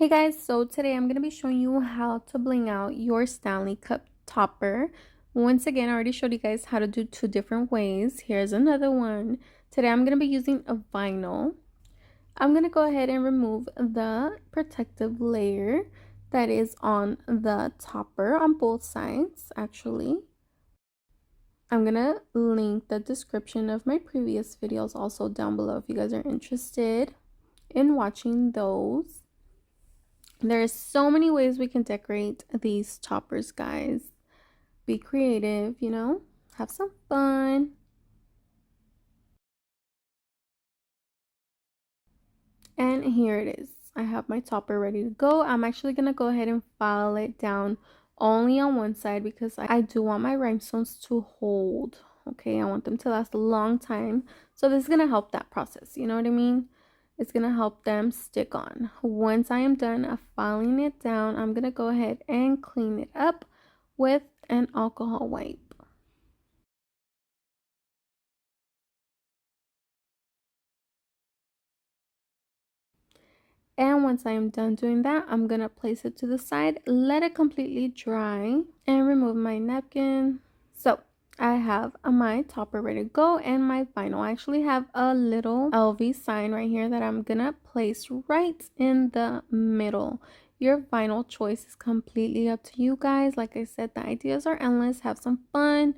Hey guys, so today I'm going to be showing you how to bling out your Stanley cup topper. Once again, I already showed you guys how to do two different ways. Here's another one. Today I'm going to be using a vinyl. I'm going to go ahead and remove the protective layer that is on the topper on both sides, actually. I'm going to link the description of my previous videos also down below if you guys are interested in watching those. There's so many ways we can decorate these toppers, guys. Be creative, have some fun. And here it is. I have my topper ready to go. I'm actually going to go ahead and file it down only on one side because I do want my rhinestones to hold. Okay, I want them to last a long time. So this is going to help that process. You know what I mean? It's going to help them stick on. Once I am done filing it down, I'm going to go ahead and clean it up with an alcohol wipe. And once I am done doing that, I'm going to place it to the side, let it completely dry, and remove my napkin. So I have my topper ready to go and my vinyl. I actually have a little LV sign right here that I'm going to place right in the middle. Your vinyl choice is completely up to you guys. Like I said, the ideas are endless. Have some fun.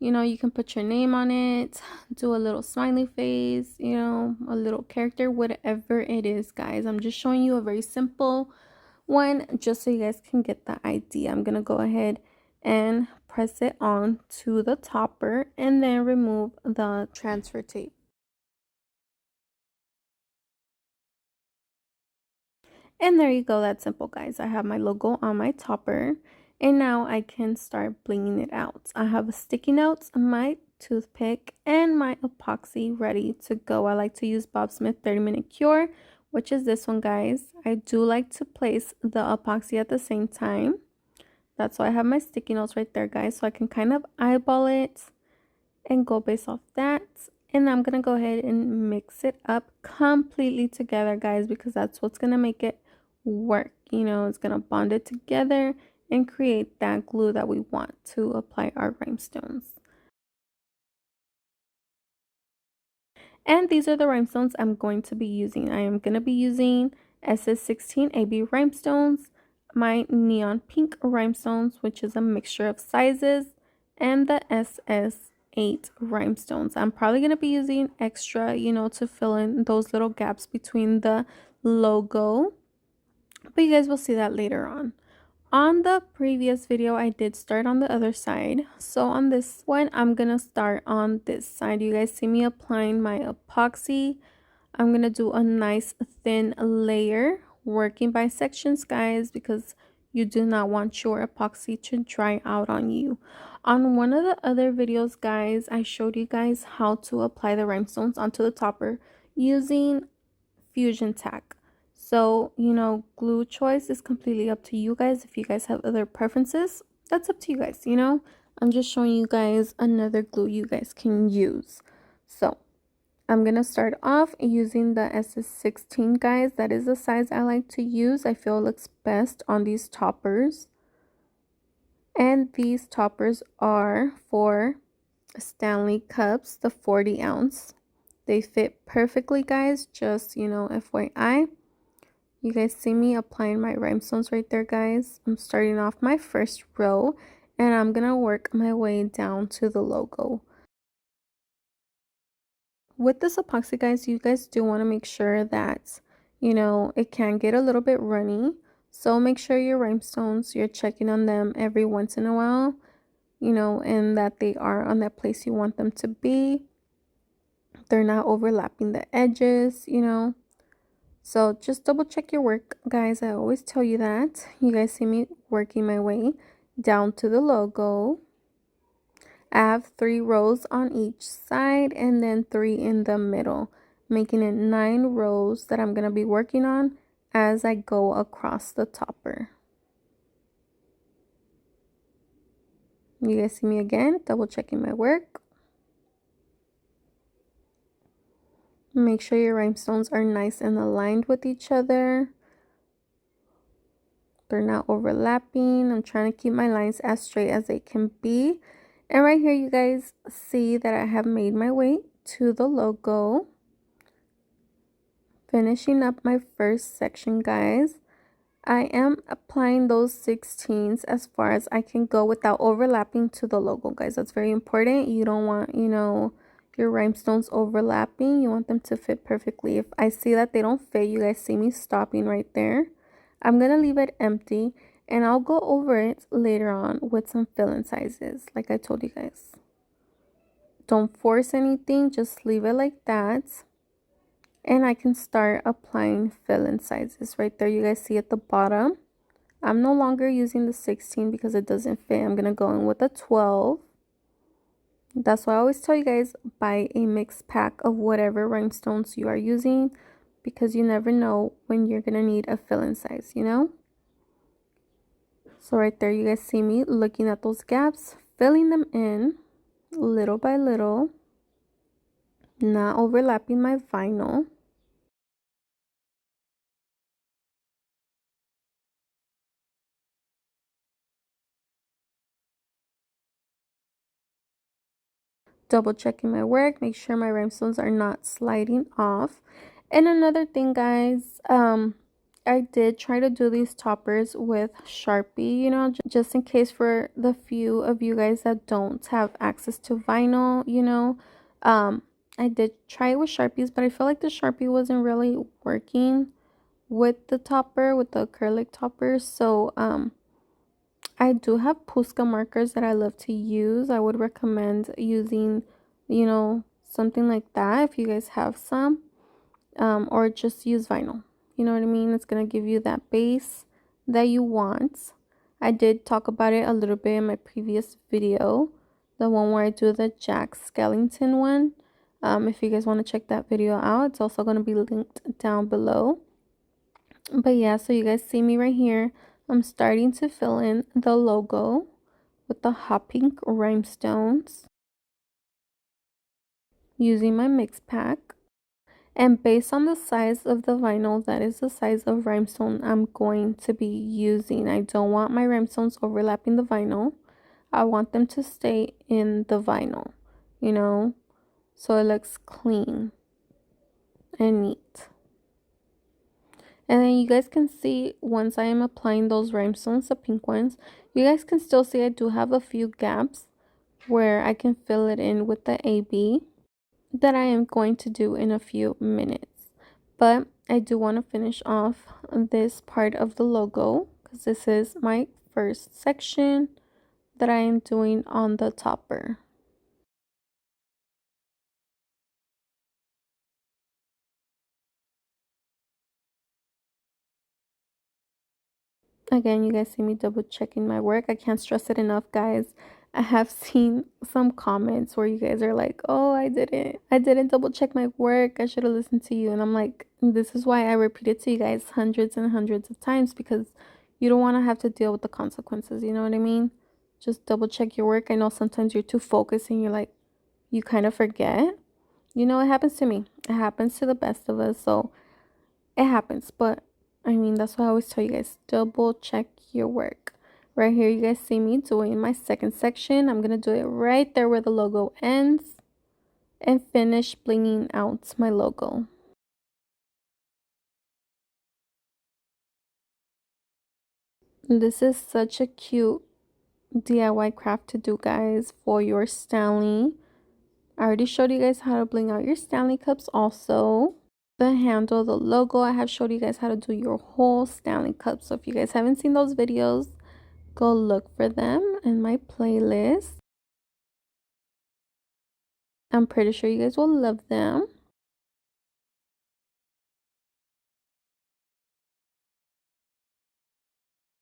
You can put your name on it, do a little smiley face, a little character, whatever it is, guys. I'm just showing you a very simple one just so you guys can get the idea. I'm going to go ahead and press it on to the topper and then remove the transfer tape. And there you go. That's simple, guys. I have my logo on my topper. And now I can start blinging it out. I have a sticky notes, my toothpick, and my epoxy ready to go. I like to use Bob Smith 30-minute cure, which is this one, guys. I do like to place the epoxy at the same time. That's why I have my sticky notes right there, guys. So I can kind of eyeball it and go based off that. And I'm going to go ahead and mix it up completely together, guys, because that's what's going to make it work. It's going to bond it together and create that glue that we want to apply our rhinestones. And these are the rhinestones I'm going to be using. I am going to be using SS16 AB rhinestones, my neon pink rhinestones, which is a mixture of sizes, and the SS8 rhinestones. I'm probably going to be using extra, to fill in those little gaps between the logo, but you guys will see that later on. On the previous video, I did start on the other side. So on this one, I'm going to start on this side. You guys see me applying my epoxy. I'm going to do a nice thin layer, working by sections, guys, because you do not want your epoxy to dry out on you. On one of the other videos, guys, I showed you guys how to apply the rhinestones onto the topper using Fusion Tack. So, glue choice is completely up to you guys. If you guys have other preferences, that's up to you guys, I'm just showing you guys another glue you guys can use. So, I'm going to start off using the SS16, guys. That is the size I like to use. I feel it looks best on these toppers. And these toppers are for Stanley cups, the 40 ounce. They fit perfectly, guys. Just, FYI. You guys see me applying my rhinestones right there, guys. I'm starting off my first row and I'm going to work my way down to the logo. With this epoxy, guys, you guys do want to make sure that, it can get a little bit runny. So make sure your rhinestones, you're checking on them every once in a while, and that they are on that place you want them to be. They're not overlapping the edges, So just double check your work, guys. I always tell you that. You guys see me working my way down to the logo. I have 3 rows on each side and then 3 in the middle, making it 9 rows that I'm going to be working on as I go across the topper. You guys see me again, double checking my work. Make sure your rhinestones are nice and aligned with each other. they're not overlapping. I'm trying to keep my lines as straight as they can be. And right here, you guys see that I have made my way to the logo. Finishing up my first section, guys. I am applying those 16s as far as I can go without overlapping to the logo, guys. That's very important. You don't want, your rhinestones overlapping. You want them to fit perfectly. If I see that they don't fit, you guys see me stopping right there. I'm going to leave it empty and I'll go over it later on with some fill-in sizes, like I told you guys. Don't force anything, just leave it like that. And I can start applying fill-in sizes right there. You guys see at the bottom. I'm no longer using the 16 because it doesn't fit. I'm going to go in with a 12. That's why I always tell you guys, buy a mixed pack of whatever rhinestones you are using, because you never know when you're going to need a fill-in size, So right there, you guys see me looking at those gaps, filling them in little by little, not overlapping my vinyl. Double checking my work, make sure my rhinestones are not sliding off. And another thing, guys, I did try to do these toppers with Sharpie, just in case for the few of you guys that don't have access to vinyl, I did try it with Sharpies, but I feel like the Sharpie wasn't really working with the topper, with the acrylic topper. So I do have Posca markers that I love to use. I would recommend using, something like that if you guys have some, or just use vinyl. You know what I mean? It's going to give you that base that you want. I did talk about it a little bit in my previous video, the one where I do the Jack Skellington one. If you guys want to check that video out, it's also going to be linked down below. But yeah, so you guys see me right here. I'm starting to fill in the logo with the hot pink rhinestones using my mix pack. And based on the size of the vinyl, that is the size of rhinestone I'm going to be using. I don't want my rhinestones overlapping the vinyl. I want them to stay in the vinyl, so it looks clean and neat. And then you guys can see once I am applying those rhinestones, the pink ones, you guys can still see I do have a few gaps where I can fill it in with the AB that I am going to do in a few minutes. But I do want to finish off this part of the logo because this is my first section that I am doing on the topper. Again, you guys see me double checking my work. I can't stress it enough, guys. I have seen some comments where you guys are like, oh, I didn't double check my work. I should have listened to you. And I'm like, this is why I repeat it to you guys hundreds and hundreds of times, because you don't want to have to deal with the consequences. You know what I mean? Just double check your work. I know sometimes you're too focused and you're like, you kind of forget. It happens to me. It happens to the best of us. So it happens. But I mean, that's why I always tell you guys, double check your work. Right here, you guys see me doing my second section. I'm going to do it right there where the logo ends and finish blinging out my logo. This is such a cute DIY craft to do, guys, for your Stanley. I already showed you guys how to bling out your Stanley cups also. The handle, the logo, I have showed you guys how to do your whole Stanley cup. So if you guys haven't seen those videos, go look for them in my playlist. I'm pretty sure you guys will love them.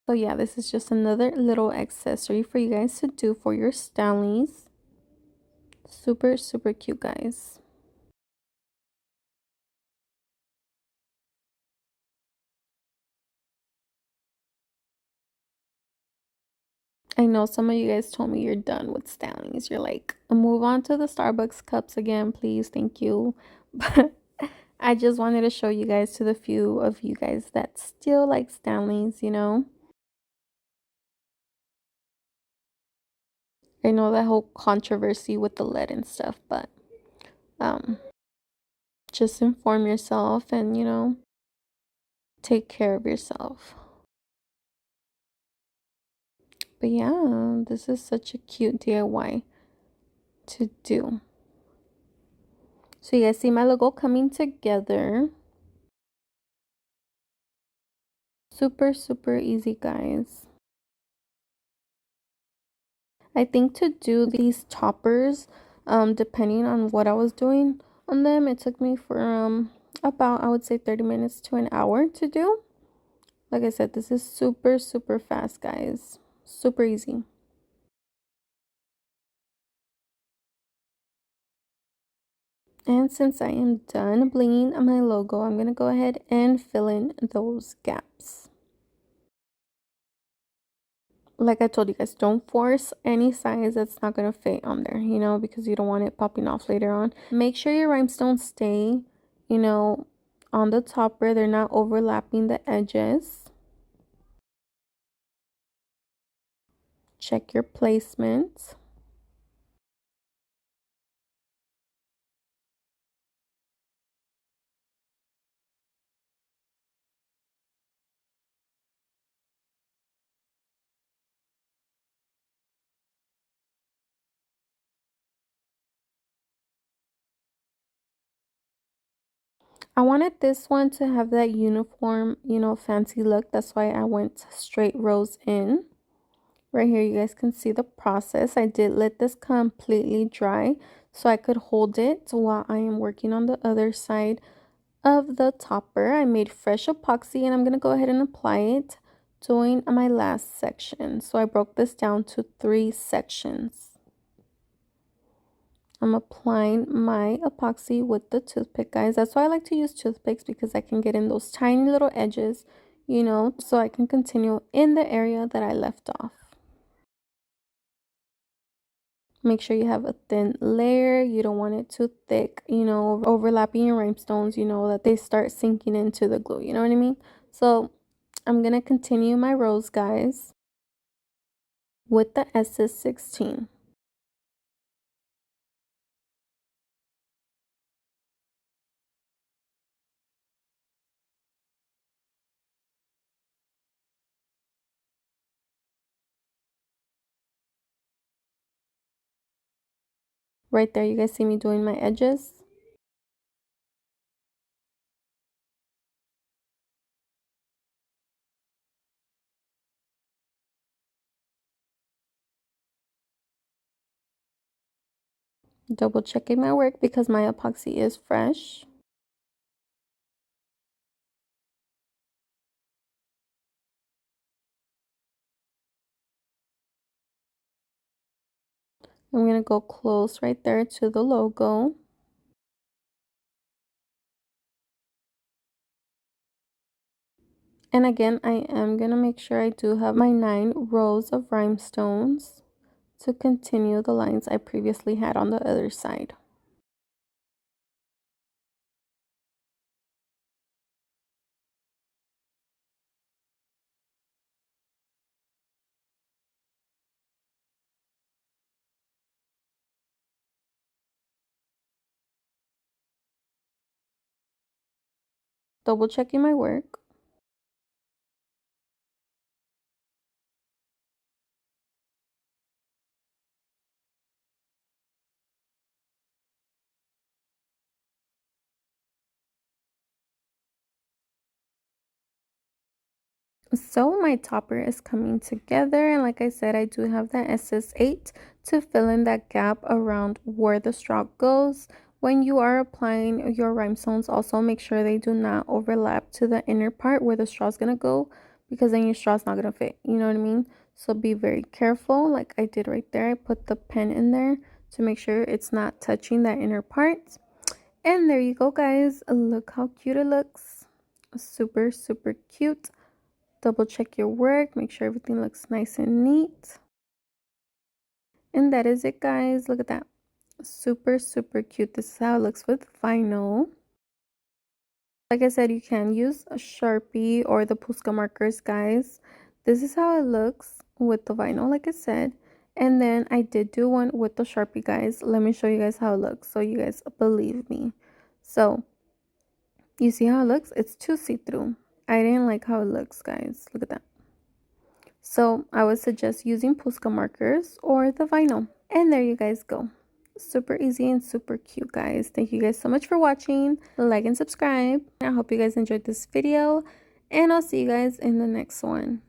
So yeah, this is just another little accessory for you guys to do for your Stanleys. Super, super cute, guys. I know some of you guys told me you're done with Stanleys. You're like, move on to the Starbucks cups again, please. Thank you. But I just wanted to show you guys, to the few of you guys that still like Stanleys, I know that whole controversy with the lead and stuff, but um, just inform yourself and, take care of yourself. But yeah, this is such a cute DIY to do. So you guys see my logo coming together. Super, super easy, guys. I think to do these toppers, depending on what I was doing on them, it took me from about, I would say, 30 minutes to an hour to do. Like I said, this is super, super fast, guys. Super easy. And since I am done blinging my logo, I'm going to go ahead and fill in those gaps. Like I told you guys, don't force any size that's not going to fit on there, because you don't want it popping off later on. Make sure your rhinestones stay, on the topper. They're not overlapping the edges. Check your placement. I wanted this one to have that uniform, fancy look. That's why I went straight rows in. Right here, you guys can see the process. I did let this completely dry so I could hold it while I am working on the other side of the topper. I made fresh epoxy and I'm going to go ahead and apply it doing my last section. So I broke this down to 3 sections. I'm applying my epoxy with the toothpick, guys. That's why I like to use toothpicks, because I can get in those tiny little edges, so I can continue in the area that I left off. Make sure you have a thin layer. You don't want it too thick, overlapping your rhinestones, that they start sinking into the glue, you know what I mean? So I'm going to continue my rows, guys, with the SS16. Right there, you guys see me doing my edges. Double checking my work because my epoxy is fresh. I'm going to go close right there to the logo. And again, I am going to make sure I do have my 9 rows of rhinestones to continue the lines I previously had on the other side. Double checking my work. So my topper is coming together, and like I said, I do have that SS8 to fill in that gap around where the straw goes. When you are applying your rhinestones, also make sure they do not overlap to the inner part where the straw is going to go, because then your straw is not going to fit, you know what I mean? So be very careful, like I did right there. I put the pen in there to make sure it's not touching that inner part. And there you go, guys. Look how cute it looks. Super, super cute. Double check your work, make sure everything looks nice and neat. And that is it, guys. Look at that. Super, super cute. This is how it looks with vinyl. Like I said, you can use a Sharpie or the Posca markers, guys. This is how it looks with the vinyl, like I said. And then I did do one with the Sharpie, guys. Let me show you guys how it looks so you guys believe me. So you see how it looks? It's too see-through. I didn't like how it looks, guys. Look at that. So I would suggest using Posca markers or the vinyl. And there you guys go. Super easy and super cute, guys. Thank you guys so much for watching. Like and subscribe. I hope you guys enjoyed this video. And I'll see you guys in the next one.